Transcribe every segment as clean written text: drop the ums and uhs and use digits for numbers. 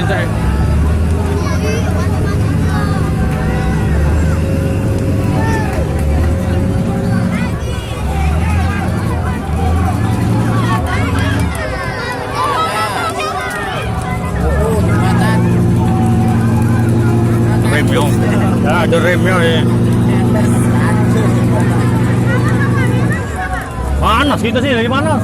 saya. Remnya, ya ada remnya ya. Panas kita sih dari mana?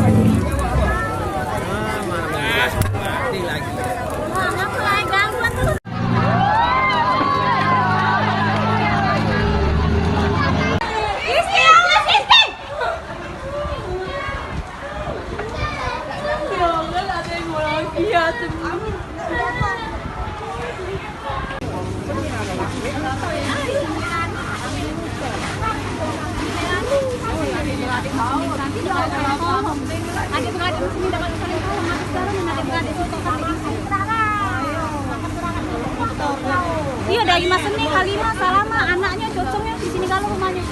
Iya dari Mas Seni, Halimah, Salama, anaknya, cocoknya di sini kalau rumahnya.